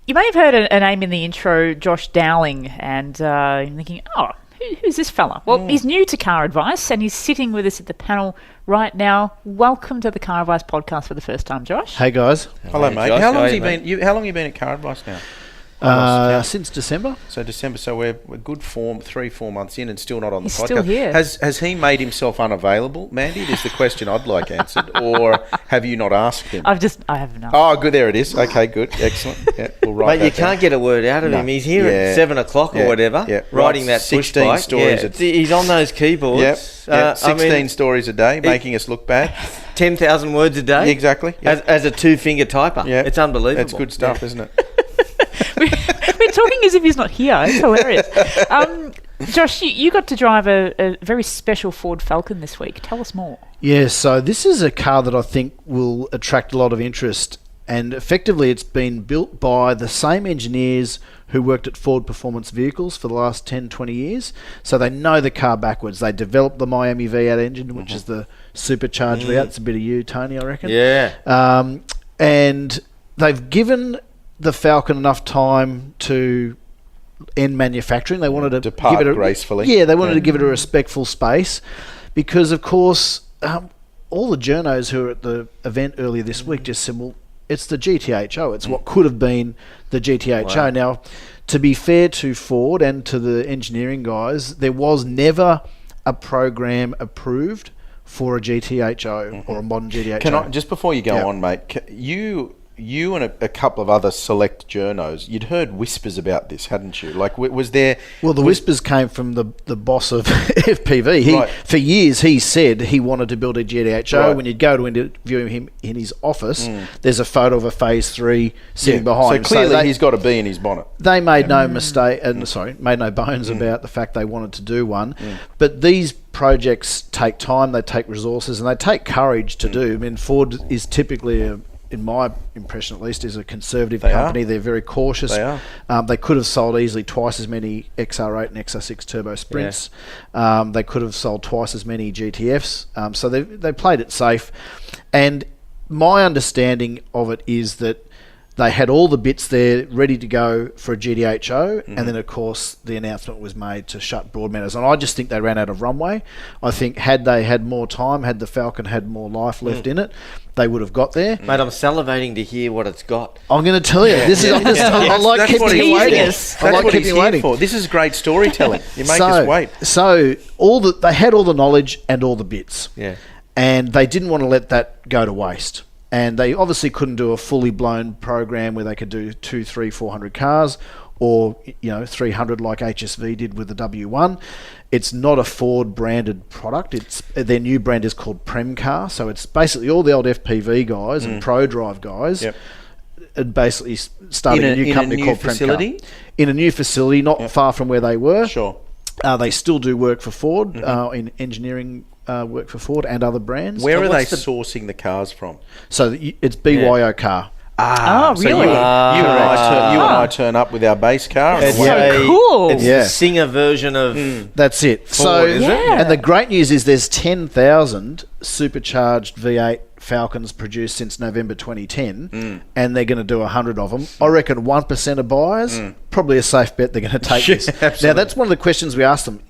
You may have heard a name in the intro, Josh Dowling, and you're thinking, who's this fella? Well, he's new to Car Advice, and he's sitting with us at the panel right now. Welcome to the Car Advice podcast for the first time, Josh. Hey, guys. Hello, mate. Josh. How long have you Mate? been? How long have you been at Car Advice now? Since December. So December. So we're good 3-4 months in, and still not on He's the podcast. still here. Has he made himself unavailable, Mandy? Is the question I'd like answered, or have you not asked him? I have enough. Oh, good. There it is. Okay, good, excellent. Yeah, we'll write Mate, you that down. can't get a word out of him. He's here at 7 o'clock or whatever, riding that push 16 bike. stories. He's on those keyboards. Yep. 16 stories a day, making us look bad. 10,000 words a day. Exactly. Yep. As a two-finger typer. Yeah, it's unbelievable. That's good stuff, isn't it? We're talking as if he's not here. It's hilarious. Josh, you got to drive a very special Ford Falcon this week. Tell us more. Yeah, so this is a car that I think will attract a lot of interest. And effectively, it's been built by the same engineers who worked at Ford Performance Vehicles for the last 10, 20 years. So they know the car backwards. They developed the Miami V8 engine, which is the supercharged V8. It's a bit of you, Tony, I reckon. Yeah. And they've given the Falcon enough time to end manufacturing. They wanted to depart give it gracefully. Yeah, they wanted to give it a respectful space because, of course, all the journos who were at the event earlier this week just said, well, it's the GTHO. It's what could have been the GTHO. Wow. Now, to be fair to Ford and to the engineering guys, there was never a program approved for a GTHO or a modern GTHO. Can I, just before you go on, mate, you and a couple of other select journos, you'd heard whispers about this, hadn't you? Like, was there... Well, the whispers came from the boss of FPV. Right. For years, he said he wanted to build a GTHO. Right. When you'd go to interview him in his office, there's a photo of a Phase 3 sitting behind him. So clearly he's he's got a bee in his bonnet. They made no mistake, made no bones about the fact they wanted to do one. But these projects take time, they take resources, and they take courage to do. I mean, Ford is typically in my impression at least, is a conservative company. They're very cautious. They are. They could have sold easily twice as many XR8 and XR6 turbo sprints. Yeah. They could have sold twice as many GTFs. So they played it safe. And my understanding of it is that they had all the bits there ready to go for a GTHO, and then, of course, the announcement was made to shut Broadmeadows. And I just think they ran out of runway. I think had they had more time, had the Falcon had more life left in it, they would have got there. Mate, I'm salivating to hear what it's got. I'm going to tell you. This is. I like keeping you waiting. That's what he's here for. This is great storytelling. You make us wait. So they had all the knowledge and all the bits. Yeah. And they didn't want to let that go to waste. And they obviously couldn't do a fully blown program where they could do 200, 300, 400 cars, or 300 like HSV did with the W1. It's not a Ford branded product. Their new brand is called Premcar. So it's basically all the old FPV guys and ProDrive guys. Yep. And basically starting a new company called Premcar. In a new facility, not far from where they were. Sure. They still do work for Ford in engineering. Work for Ford and other brands. Where are they sourcing the cars from? So it's BYO car. Really? So you and I turn up with our base car. That's so cool. It's the Singer version of... That's it. Ford, is it? And the great news is there's 10,000 supercharged V8 Falcons produced since November 2010, and they're going to do 100 of them. I reckon 1% of buyers, probably a safe bet they're going to take this. Absolutely. Now, that's one of the questions we asked them.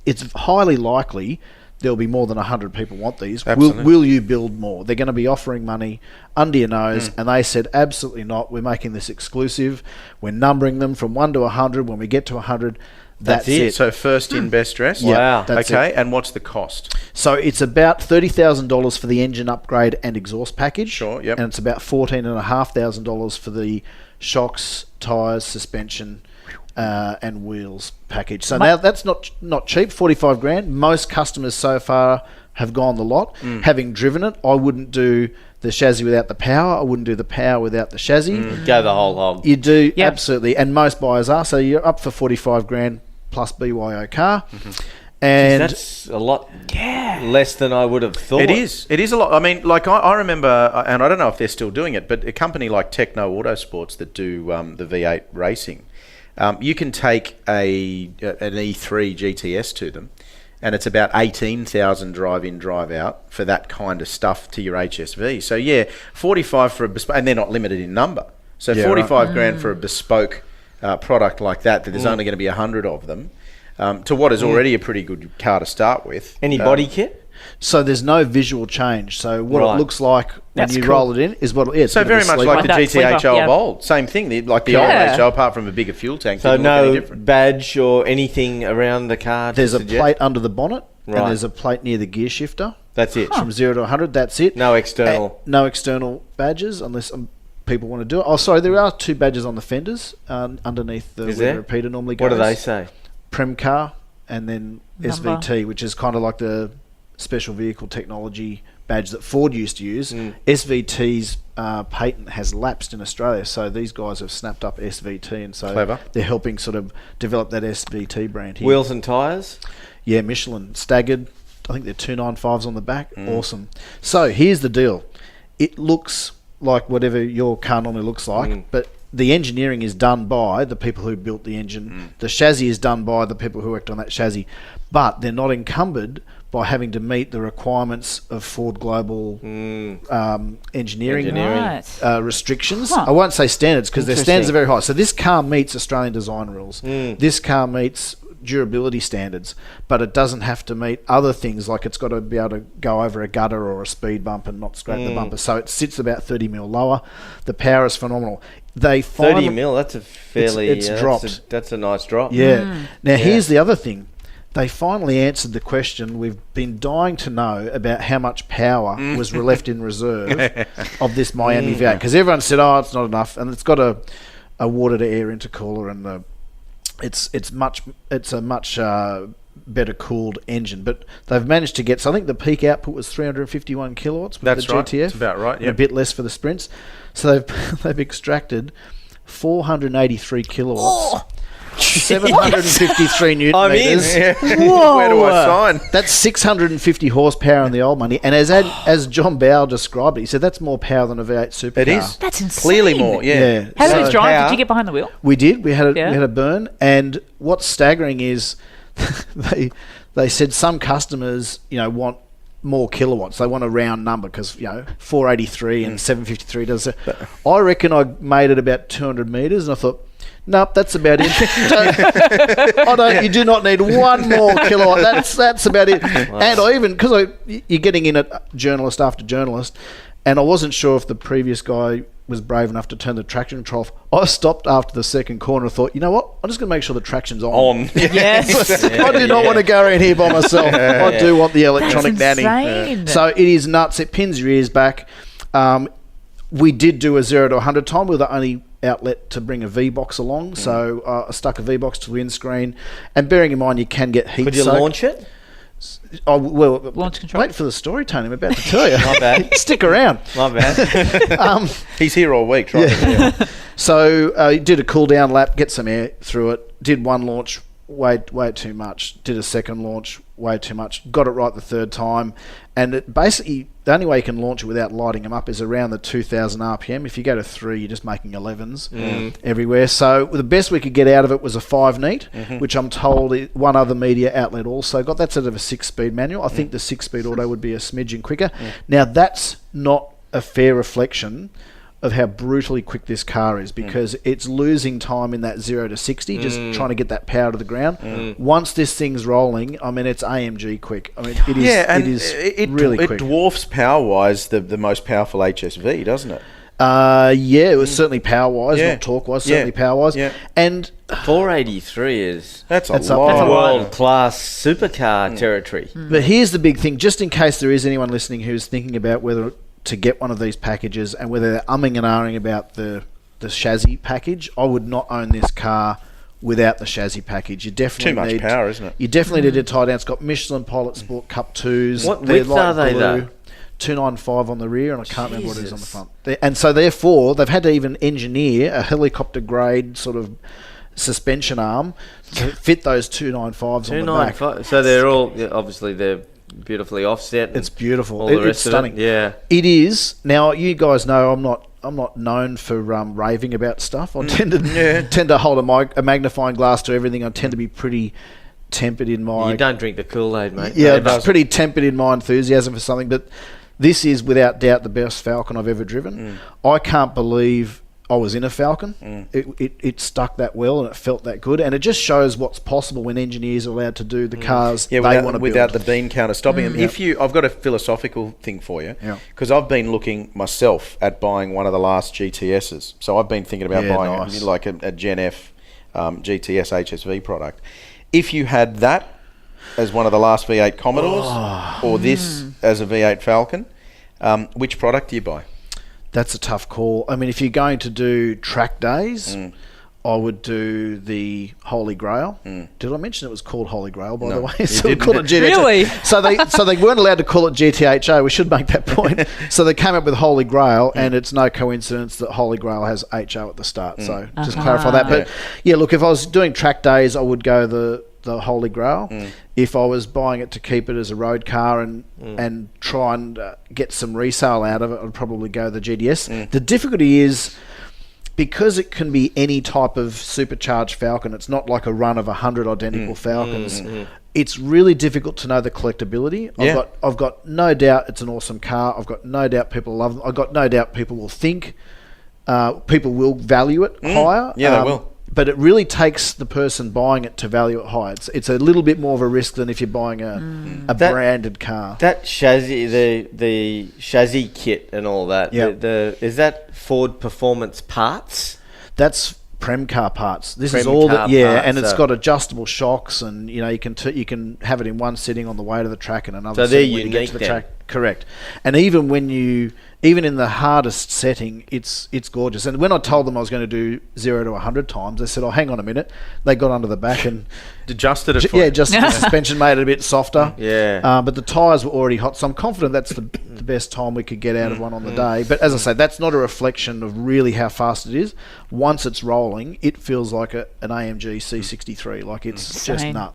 It's highly likely there'll be more than 100 people want these. Will you build more? They're going to be offering money under your nose, and they said, absolutely not. We're making this exclusive. We're numbering them from 1 to 100. When we get to 100, that's it. So first in, best dressed? Wow. Okay, and what's the cost? So it's about $30,000 for the engine upgrade and exhaust package. Sure, yep. And it's about $14,500 for the shocks, tyres, suspension, and wheels package. So now that's not cheap, 45 grand. Most customers so far have gone the lot. Having driven it, I wouldn't do the chassis without the power. I wouldn't do the power without the chassis. Go the whole hog. You do, absolutely. And most buyers are. So you're up for 45 grand plus BYO car. And that's a lot less than I would have thought. It is a lot. I mean, like I remember, and I don't know if they're still doing it, but a company like Techno Autosports that do the V8 racing, you can take an E3 GTS to them, and it's about 18,000 drive-in, drive-out for that kind of stuff to your HSV. So yeah, 45 for a bespoke, and they're not limited in number. So 45 grand for a bespoke product like that there's only going to be 100 of them, to what is already a pretty good car to start with. Any body kit? So there's no visual change. So what it looks like when you roll it in is what it is. So very much like the GTHO of old. Same thing. Like the old HO, apart from a bigger fuel tank. So no badge or anything around the car? There's a plate under the bonnet, and there's a plate near the gear shifter. That's it. From 0 to 100, that's it. No external. No external badges, unless people want to do it. Oh, sorry, there are 2 badges on the fenders underneath the repeater normally goes. What do they say? Premcar and then SVT, which is kind of like the special vehicle technology badge that Ford used to use. SVT's patent has lapsed in Australia, so these guys have snapped up SVT, and so they're helping sort of develop that SVT brand here. Wheels and tyres? Yeah, Michelin staggered. I think they're 295s on the back. Awesome. So here's the deal. It looks like whatever your car normally looks like, but the engineering is done by the people who built the engine. The chassis is done by the people who worked on that chassis, but they're not encumbered by having to meet the requirements of Ford Global engineering restrictions. I won't say standards because their standards are very high. So this car meets Australian design rules. This car meets durability standards, but it doesn't have to meet other things, like it's got to be able to go over a gutter or a speed bump and not scrape the bumper. So it sits about 30 mil lower. The power is phenomenal. 30 mil, that's a fairly... It's dropped. That's a nice drop. Yeah. Now, here's the other thing. They finally answered the question we've been dying to know about how much power was left in reserve of this Miami V8. Because everyone said, it's not enough. And it's got a water-to-air intercooler, and it's a much better cooled engine. But they've managed to get... So I think the peak output was 351 kilowatts with the GTF. That's about right, A bit less for the Sprints. So they've extracted 483 kilowatts. 753 newton meters. Whoa. Where do I sign? That's 650 horsepower in the old money. And as John Bowe described it, he said that's more power than a V8 supercar. It is. That's insane. Clearly more, yeah. How did it drive? Did you get behind the wheel? We did. We had a burn. And what's staggering is they said some customers, want more kilowatts. They want a round number because 483 and 753 does it. I reckon I made it about 200 meters, and I thought, nope, that's about it. You do not need one more kilowatt. That's about it. Wow. And because you're getting in at journalist after journalist, and I wasn't sure if the previous guy was brave enough to turn the traction control off. I stopped after the second corner and thought, you know what? I'm just going to make sure the traction's on. Yes. I do not want to go around here by myself. I do want the electronic nanny. So it is nuts. It pins your ears back. We did do a 0 to 100 time. We were the only outlet to bring a V-box along. So I stuck a V-box to the windscreen. And bearing in mind, you can get heat Could you launch it? Oh, well, launch control. Wait for the story, Tony. I'm about to tell you. My bad. Stick around. My bad. He's here all week trying to So did a cool down lap, get some air through it. Did one launch, way too much. Did a second launch, way too much. Got it right the third time. And it basically, the only way you can launch it without lighting them up is around the 2,000 RPM. If you go to 3, you're just making 11s everywhere. So the best we could get out of it was a 5 neat, which I'm told one other media outlet also got. That's out of a 6-speed manual. I think the 6-speed auto would be a smidgen quicker. Now, that's not a fair reflection of how brutally quick this car is, because it's losing time in that 0 to 60, just trying to get that power to the ground. Once this thing's rolling, I mean, it's AMG quick. I mean, it is really quick. It dwarfs power-wise the most powerful HSV, doesn't it? It was certainly power-wise, not torque-wise, certainly power-wise. Yeah. And 483 is... That's a lot. World-class supercar territory. But here's the big thing, just in case there is anyone listening who's thinking about whether to get one of these packages and whether they're umming and ahhing about the chassis package, I would not own this car without the chassis package. You definitely need power, isn't it? You definitely need a tie down. It's got Michelin Pilot Sport Cup 2s. What width are they though? 295 on the rear, and I can't remember what it is on the front. And so therefore, they've had to even engineer a helicopter grade sort of suspension arm to fit those 295s on the back. So they're all, obviously they're beautifully offset. It's beautiful. It's stunning. It is. Now, you guys know I'm not known for raving about stuff. I tend to hold a magnifying glass to everything. I tend to be pretty tempered in my... You don't drink the Kool-Aid, mate. Yeah, I'm pretty tempered in my enthusiasm for something. But this is without doubt the best Falcon I've ever driven. I can't believe I was in a Falcon. It stuck that well and it felt that good, and it just shows what's possible when engineers are allowed to do the cars they want to build without the bean counter stopping them. I've got a philosophical thing for you, because I've been looking myself at buying one of the last GTSs. So I've been thinking about buying like a Gen F GTS HSV product. If you had that as one of the last V8 Commodores or this as a V8 Falcon, which product do you buy? That's a tough call. I mean, if you're going to do track days, I would do the Holy Grail. Did I mention it was called Holy Grail, by the way? So we call it GTHO. Really? So they weren't allowed to call it GTHO. We should make that point. So they came up with Holy Grail, and it's no coincidence that Holy Grail has HO at the start. So just clarify that. But yeah, look, if I was doing track days, I would go the Holy Grail. If I was buying it to keep it as a road car and try and get some resale out of it, I'd probably go the GDS. The difficulty is, because it can be any type of supercharged Falcon, it's not like a run of 100 identical Falcons. It's really difficult to know the collectability. I've got no doubt it's an awesome car. I've got no doubt people love them. I've got no doubt people will think, people will value it higher. Yeah, they will. But it really takes the person buying it to value it high. It's a little bit more of a risk than if you're buying a branded car. That chassis, the chassis kit and all that. Is that Ford Performance parts? That's Premcar parts. This is all that. And it's got adjustable shocks, and you can have it in one sitting on the way to the track and another. So they're sitting when you get unique to the then. track. Correct. And even in the hardest setting, it's gorgeous. And when I told them I was going to do 0 to 100 times, they said, "Oh, hang on a minute." They got under the back and adjusted it. Just the suspension made it a bit softer. But the tyres were already hot, so I'm confident that's the best time we could get out of one on the day. But as I say, that's not a reflection of really how fast it is. Once it's rolling, it feels like an AMG C63. Like it's just nuts.